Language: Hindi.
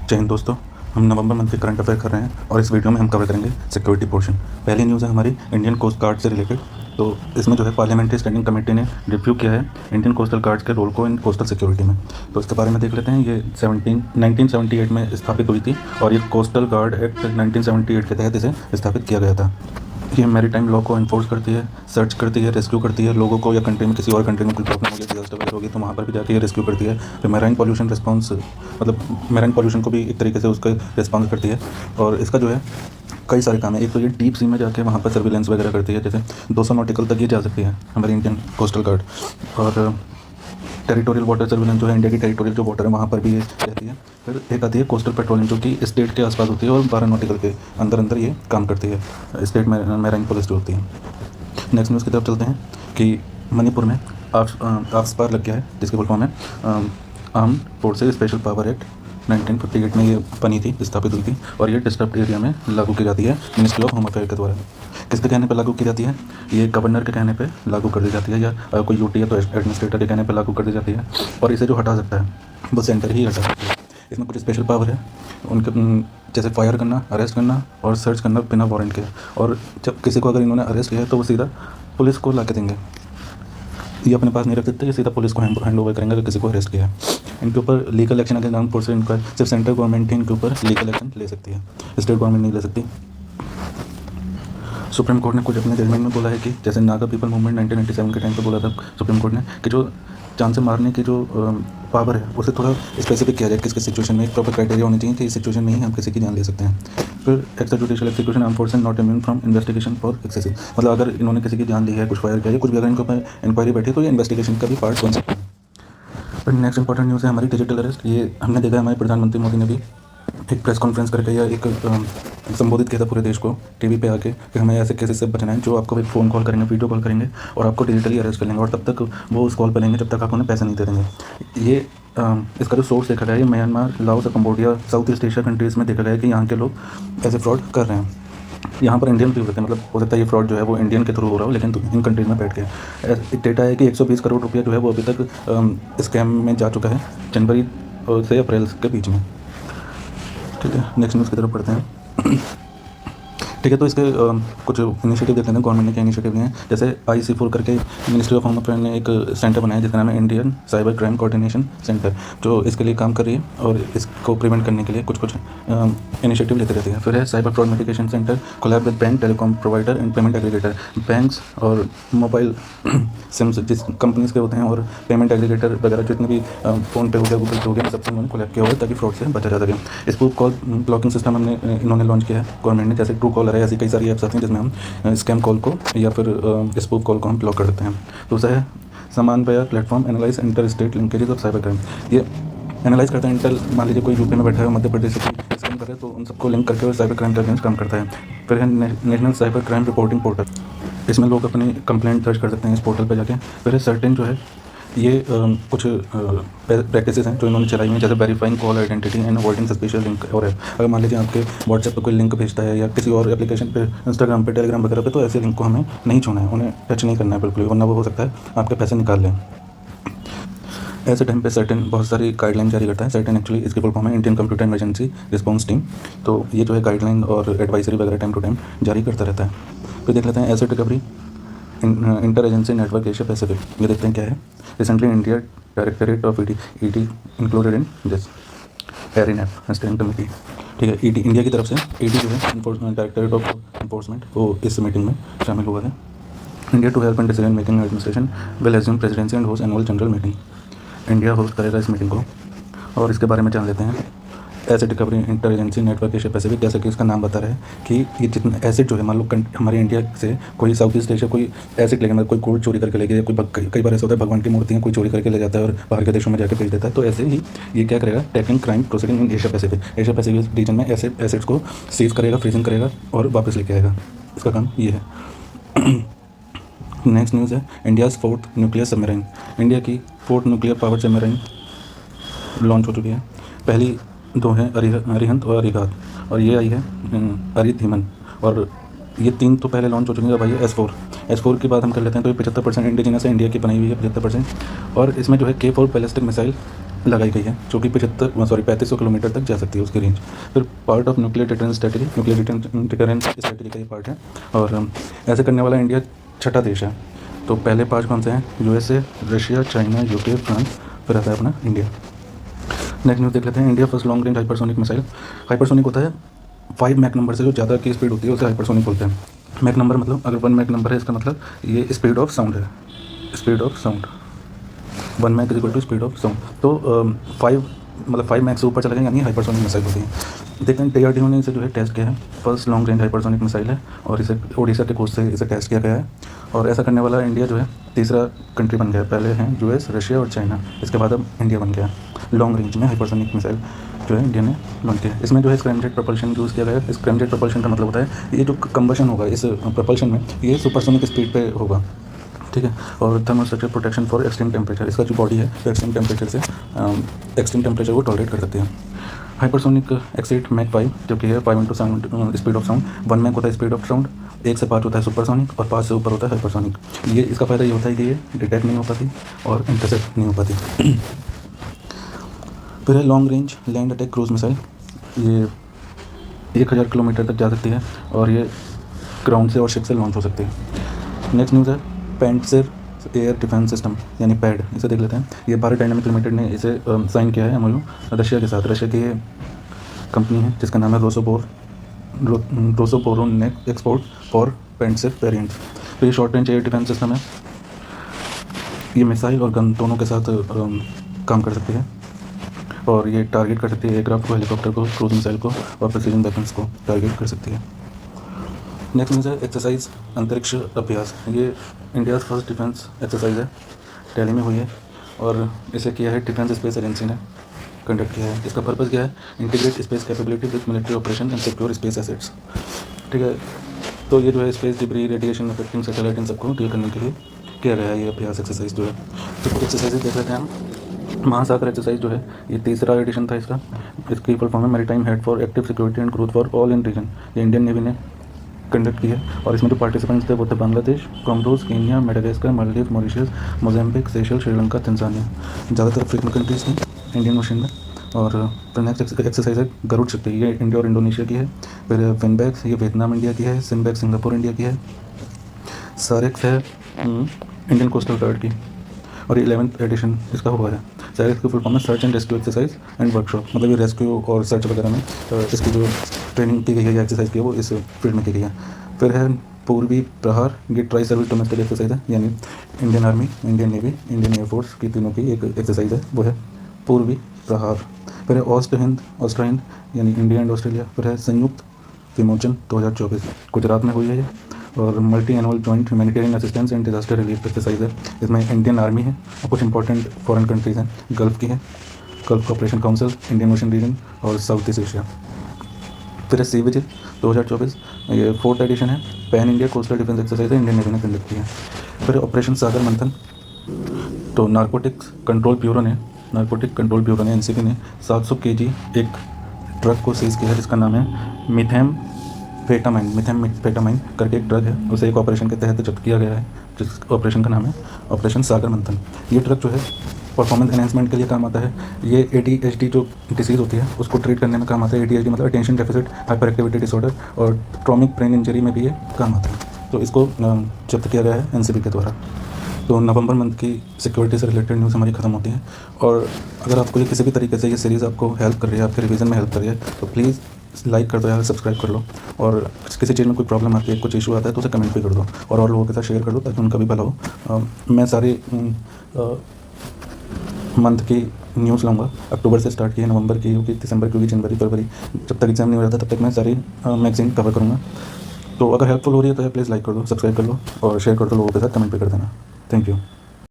जय हिंद दोस्तों। हम नवंबर मंथ के करंट अफेयर कर रहे हैं और इस वीडियो में हम कवर करेंगे सिक्योरिटी पोर्शन। पहली न्यूज़ है हमारी इंडियन कोस्ट गार्ड से रिलेटेड। तो इसमें जो है पार्लियामेंट्री स्टैंडिंग कमेटी ने रिव्यू किया है इंडियन कोस्टल गार्ड्स के रोल को इन कोस्टल सिक्योरिटी में। तो इसके बारे में देख लेते हैं। ये 1978 में स्थापित हुई थी और ये कोस्टल गार्ड एक्ट 1978 के तहत इसे स्थापित किया गया था। ये मैरीटाइम लॉ को इन्फोर्स करती है, सर्च करती है, रेस्क्यू करती है लोगों को, या कंट्री में किसी और कंट्री में कोई प्रॉब्लम होगी, डिजास्टर वगैरह होगी तो वहाँ पर भी जाके ये रेस्क्यू करती है। फिर मैराइन पॉल्यूशन रिस्पॉन्स, मतलब मैराइन पॉल्यूशन को भी एक तरीके से उसका रिस्पॉन्स करती है। और इसका जो है कई सारे काम है। एक तो ये डीप सी में जाके वहाँ पर सर्विलेंस वगैरह करती है, जैसे 200 नॉटिकल तक ये जा सकती है हमारी इंडियन कोस्टल गार्ड। और टेरिटोरियल वाटर सर्विलेंस जो है, इंडिया की टेरिटोरियल जो वाटर है वहाँ पर भी ये रहती है। फिर एक आती है कोस्टल पेट्रोलिंग जो कि स्टेट के आसपास होती है और 12 नॉटिकल के अंदर अंदर ये काम करती है, स्टेट मैराइन पुलिस जो होती है। नेक्स्ट न्यूज़ की तरफ चलते हैं कि मणिपुर में आफस्पार लग गया है, जिसके फुल फॉर्म है armed forces special power act. 1958 में ये बनी थी, स्थापित हुई थी और ये डिस्टर्ब्ड एरिया में लागू की जाती है मिनिस्ट्री ऑफ होम अफेयर के द्वारा। किसके कहने पर लागू की जाती है? ये गवर्नर के कहने पे लागू कर दी जाती है, या कोई यूटी है तो एडमिनिस्ट्रेटर के कहने पे लागू कर दी जाती है। और इसे जो हटा सकता है वो सेंटर ही हटा सकता है। इसमें कुछ स्पेशल पावर है उनके, जैसे फायर करना, अरेस्ट करना और सर्च करना बिना वारंट के। और जब किसी को अगर इन्होंने अरेस्ट किया है तो वो सीधा पुलिस को ला के देंगे, ये अपने पास नहीं रख सकते, ये सीधा पुलिस को हैंड ओवर करेंगे अगर किसी को अरेस्ट किया है। इनके ऊपर legal action against armed forces इनका सिर्फ सेंट्रल गवर्नमेंट ही इनके ऊपर लीगल एक्शन ले सकती है, स्टेट गवर्नमेंट नहीं ले सकती। सुप्रीम कोर्ट ने कुछ अपने जजमेंट में बोला है कि जैसे नागा पीपल मूवमेंट 1997 के टाइम पे बोला था सुप्रीम कोर्ट ने कि जो जान से मारने की जो पावर है उसे थोड़ा स्पेसिफिक किया जाए, किस किस सिचुएशन में एक प्रॉपर क्राइटेरिया होनी चाहिए कि इस सिचुएशन में ही हम किसी की जान ले सकते हैं। फिर extra judicial execution arm forces not immune from investigation for excessive, मतलब अगर इन्होंने किसी की जान ली है, कुछ फायर किया है, कुछ भी अगर इनके ऊपर इंक्वायरी बैठी तो ये इन्वेस्टिगेशन का भी पार्ट बन सकता है। फिर नेक्स्ट इंपॉर्टेंट न्यूज़ है हमारी डिजिटल अरेस्ट। ये हमने देखा है हमारे प्रधानमंत्री मोदी ने भी एक प्रेस कॉन्फ्रेंस करके या एक संबोधित किया था पूरे देश को टीवी पे आके कि हमें ऐसे केसेस से बचना है जो आपको एक फ़ोन कॉल करेंगे, वीडियो कॉल करेंगे और आपको डिजिटली अरेस्ट कर लेंगे और तब तक वो उस कॉल पर लेंगे जब तक आप उन्हें पैसे नहीं दे देंगे। ये इसका जो सोर्स देखा गया है म्यांमार, लाओस और Cambodia, south East Asia countries में देखा गया है कि यहाँ के लोग ऐसे फ्रॉड कर रहे हैं। यहाँ पर इंडियन भी होते हैं, मतलब हो सकता है ये फ्रॉड जो है वो इंडियन के थ्रू हो रहा हो, लेकिन इन कंट्रीज में बैठ के डेटा है कि 120 करोड़ रुपया जो है वो अभी तक स्कैम में जा चुका है जनवरी से अप्रैल के बीच में। ठीक है, नेक्स्ट न्यूज़ की तरफ पढ़ते हैं। ठीक है, तो इसके कुछ इनिशिएटिव देख लेते हैं गवर्नमेंट ने क्या इनिशिएटिव लिए हैं। जैसे IC4 करके मिनिस्ट्री ऑफ होम अफेयर ने एक सेंटर बनाया जिसका नाम है Indian cyber crime coordination centre, जो इसके लिए काम कर रही है और इसको प्रिवेंट करने के लिए कुछ इनिशिएटिव लेते रहते हैं। फिर है cyber fraud mitigation centre, collab with bank, telecom provider and payment aggregator. Banks और मोबाइल सिम्स जिस कंपनीज़ के होते हैं और पेमेंट एग्रीगेटर वगैरह जितने भी फ़ोन पे हो गया, गूगल पे हो गया, सबसे उन्होंने कोलैब किया हुआ है ताकि फ्रॉड से बचा जा सके। स्पूफ कॉल ब्लॉकिंग सिस्टम इन्होंने लॉन्च किया है गवर्नमेंट ने, जैसे ट्रू कॉलर है, ऐसी कई सारी ऐप्स आती हैं जिसमें हम स्कैम कॉल को या फिर स्पूफ कॉल को हम ब्लॉक कर सकते हैं। दूसरा है समान वेयर platform analyse inter state linkages of cyber crime. ये एनालाइज करता है इंटर, मान लीजिए कोई यूपी में बैठा है, मध्य प्रदेश से स्कैम कर रहे हैं तो उन सबको लिंक करके साइबर क्राइम के अगेंस्ट काम करता है। फिर है national cyber crime reporting portal, इसमें लोग अपनी कंप्लेंट दर्ज कर सकते हैं इस पोर्टल पर जाके। फिर है सर्टेन जो है ये कुछ प्रैक्टिसेस हैं जो इन्होंने चलाई हुई हैं, जैसे verifying call identity and avoiding suspicious link. और अगर मान लीजिए आपके व्हाट्सएप पर कोई लिंक भेजता है या किसी और एप्लीकेशन पे, इंस्टाग्राम पे, टेलीग्राम वगैरह पे, तो ऐसे लिंक को हमें नहीं छूना है, उन्हें टच नहीं करना है बिल्कुल, वरना वो हो सकता है आपके पैसे निकाल लें। ऐसे टाइम पे सर्टेन बहुत सारी गाइडलाइन जारी करता है। सर्टेन एक्चुअली इसके फुल फॉर्म है Indian computer emergency response team. तो ये जो है गाइडलाइन और एडवाइजरी वगैरह टाइम टू टाइम जारी करता रहता है। फिर देख लेते हैं asset recovery inter agency network Asia Pacific. ये देखते हैं क्या है। Recently India directorate of ED included in this एरिनएफ स्टेयरिंग कमेटी। ठीक है, ईडी इंडिया की तरफ से ईडी जो है डायरेक्टरेट ऑफ इन्फोर्समेंट वो इस मीटिंग में शामिल हुआ है। India to help in decision making administration will assume presidency and host annual general meeting. India host करेगा इस मीटिंग को और इसके बारे में जान लेते हैं। Acid recovery inter agency network Asia Pacific, जैसे कि इसका नाम बता रहा है कि ये जितना एसिड जो है, मान लो हमारे इंडिया से कोई साउथ ईस्ट एशिया कोई एसिड लेके, मतलब कोई गोल्ड चोरी करके ले गया, कोई कई बार ऐसा होता है भगवान की मूर्तियाँ कोई चोरी करके ले जाता है और बाहर के देशों में जाकर भेज देता है। तो ऐसे ही ये क्या करेगा, tackling crime proceeding in Asia Pacific region में एसिड्स को सीज करेगा, फ्रीजिंग करेगा और वापस लेके आएगा। इसका काम ये है। नेक्स्ट न्यूज़ है India's 4th nuclear submarine. India की 4th nuclear power submarine launch हो चुकी है। पहली दो हैं अरिहंत और अरिघात, और ये आई है अरिधीमन, और ये 3 तो पहले लॉन्च हो चुकी है। भाई S4 की बात हम कर लेते हैं तो ये 75% इंडिजिनस है, इंडिया की बनाई हुई है 75%। और इसमें जो है K4 बैलिस्टिक मिसाइल लगाई गई है, जो कि 3500 किलोमीटर तक जा सकती है उसकी रेंज। फिर part of nuclear deterrence strategy, nuclear deterrence strategy का ये पार्ट है, और ऐसे करने वाला इंडिया छठा देश है। तो पहले 5 कौन से हैं? USA, Russia, China, UK, France, फिर आता है अपना इंडिया। नेक्स्ट न्यूज़ देख लेते हैं। India first long range hypersonic missile. Hypersonic होता है 5 मैक नंबर से जो ज़्यादा की स्पीड होती है उसे हाइपरसोनिक बोलते हैं। मैक नंबर मतलब अगर 1 मैक नंबर है, इसका मतलब ये स्पीड ऑफ साउंड है, speed of sound 1 Mach is equal to speed of sound. तो 5 मैक से ऊपर चला जाएगा यानी हाइपरसोनिक मिसाइल होती है। देखते हैं DRDO ने इसे जो है टेस्ट किया है। First long range hypersonic missile है और इसे ओडिशा के कोस्ट से इसे टेस्ट किया गया है, और ऐसा करने वाला इंडिया जो है तीसरा कंट्री बन गया है। पहले हैं US, रशिया और चाइना, इसके बाद अब इंडिया बन गया लॉन्ग रेंज में हाइपरसोनिक मिसाइल जो है इंडिया ने लॉन्च किया है। इसमें जो है स्क्रैमजेट प्रपल्शन यूज़ किया गया है। स्क्रैमजेट प्रपल्शन का मतलब होता है ये जो कंबशन होगा इस प्रपल्शन में, ये सुपरसोनिक स्पीड पे होगा, ठीक है। और thermal structure protection for extreme temperature, इसका जो बॉडी है एक्सट्रीम टेम्परेचर से एक्सट्रीम टेम्परेचर को टॉलरेट कर सकते हैं। हाइपरसोनिक एक्सीड मैक 5 जो कि है 5 into sound speed of sound. 1 Mach होता है स्पीड ऑफ साउंड, 1 से 5 होता है सुपरसोनिक और 5 से ऊपर होता है हाइपरसोनिक। ये इसका फ़ायदा ये होता है कि ये डिटेक्ट नहीं हो पाती और इंटरसेप्ट नहीं हो पाती। फिर है long range land attack cruise missile. ये 1000 किलोमीटर तक जा सकती है और ये ग्राउंड से और शिप से लॉन्च हो सकती है। नेक्स्ट न्यूज़ है पैंटसिर एयर डिफेंस सिस्टम यानी पैड, इसे देख लेते हैं। ये भारत डायनामिक लिमिटेड ने इसे साइन किया है MOU रशिया के साथ। रशिया की ये कंपनी है जिसका नाम है रोसोबोरोनेट एक्सपोर्ट फॉर पैंटसिर वेरिएंट्स। तो ये short range air defence system है, ये मिसाइल और गन दोनों के साथ काम कर सकती है और ये टारगेट कर सकती है एयरक्राफ्ट को, हेलीकॉप्टर को, क्रूज मिसाइल को और प्रिसीजन वेपन्स को टारगेट कर सकती है। नेक्स्ट न्यूज़ है एक्सरसाइज अंतरिक्ष अभ्यास। ये इंडिया फर्स्ट डिफेंस एक्सरसाइज है, दिल्ली में हुई है और इसे किया है डिफेंस स्पेस एजेंसी ने कंडक्ट किया है। इसका पर्पज़ क्या है? Integrate space capability with military operation and secure space assets, ठीक है। तो ये जो है space debris, radiation affecting satellite, इन सबको डील करने के लिए किया गया है ये अभ्यास एक्सरसाइज जो है। तो एक्सरसाइज देख लेते हैं हम। महासागर एक्सरसाइज जो है ये तीसरा एडिशन था इसका। इसकी फुल फॉर्म है maritime head for active security and growth for all in region. ये इंडियन नेवी ने कंडक्ट की है और इसमें जो पार्टिसिपेंट्स थे वो थे Bangladesh, Comoros, Kenya, Madagascar, Maldives, Mauritius, Mozambique, Seychelles, Sri Lanka, Tanzania. ज़्यादातर अफ्रीकन कंट्रीज थी इंडियन ओशन में। और फिर नेक्स्ट एक्सरसाइज है गरुड़ शक्ति, ये इंडिया और इंडोनेशिया की है। फिर विनबैक्स, ये वियतनाम इंडिया की है। सिनबैक सिंगापुर इंडिया की है। सारेक्स है इंडियन कोस्टल गार्ड की और 11th एडिशन इसका हुआ है। सारेक्स की फुल फॉर्म है search and rescue exercise and workshop, मतलब ये रेस्क्यू और सर्च वगैरह में इसकी जो ट्रेनिंग की गई है या एक्सरसाइज की है वो इस फील्ड में की गई है। फिर है पूर्वी प्रहार, ये ट्राई सर्विस डोमेस्टिक एक्सरसाइज है, यानी Indian army, Indian navy, Indian air force की तीनों की एक एक्सरसाइज है, वो है पूर्वी प्रहार। फिर है ऑस्ट्रो हिंद यानी इंडिया एंड ऑस्ट्रेलिया। फिर है संयुक्त विमोचन 2024, गुजरात में हुई है ये, और multi annual joint humanitarian assistance and disaster relief exercise है। इसमें इंडियन आर्मी है और कुछ इंपॉर्टेंट फॉरेन कंट्रीज़ हैं, गल्फ की है, Gulf Cooperation Council, Indian Ocean Region और साउथ ईस्ट एशिया। फिर है सी विजिल 2024, ये 4th एडिशन है, pan India coastal defence exercise है, इंडियन नेवी ने कंडक्ट किया है। फिर ऑपरेशन सागर मंथन, तो नारकोटिक कंट्रोल ब्यूरो ने NCB ने 700 kg एक ट्रक को सीज किया है जिसका नाम है मिथेम्फेटामाइन करके एक ड्रग है, उसे एक ऑपरेशन के तहत जब्त किया गया है जिस ऑपरेशन का नाम है ऑपरेशन सागर मंथन। ये ड्रग जो है परफॉर्मेंस एनहेंसमेंट के लिए काम आता है। ये ADHD जो डिसीज़ होती है उसको ट्रीट करने में काम आता है। ADHD मतलब attention deficit hyper activity disorder, और ट्रॉमिक ब्रेन इंजरी में भी ये काम आता है। तो इसको जब्त किया गया है NCB के द्वारा। तो नवंबर मंथ की सिक्योरिटी से रिलेटेड न्यूज़ हमारी ख़त्म होती है। और अगर आपको ये किसी भी तरीके से ये सीरीज़ आपको हेल्प कर रही है, आपके रिवीजन में हेल्प कर रही है, तो प्लीज़ लाइक कर दो या सब्सक्राइब कर लो। और किसी चीज़ में कोई प्रॉब्लम आती है, कुछ इशू आता है तो उसे कमेंट भी कर दो और लोगों के साथ शेयर कर दो ताकि उनका भी भला हो। मैं सारी मंथ की न्यूज़ लाऊंगा। अक्टूबर से स्टार्ट की है, नवंबर की होगी, दिसंबर की होगी, जनवरी, फरवरी, जब तक एग्जाम नहीं हो जाता तब तक मैं सारी मैगजीन कवर करूँगा। तो अगर हेल्पफुल हो रही है तो प्लीज़ लाइक कर दो, सब्सक्राइब कर लो और शेयर कर दो, लोगों के साथ कमेंट भी कर देना। Thank you.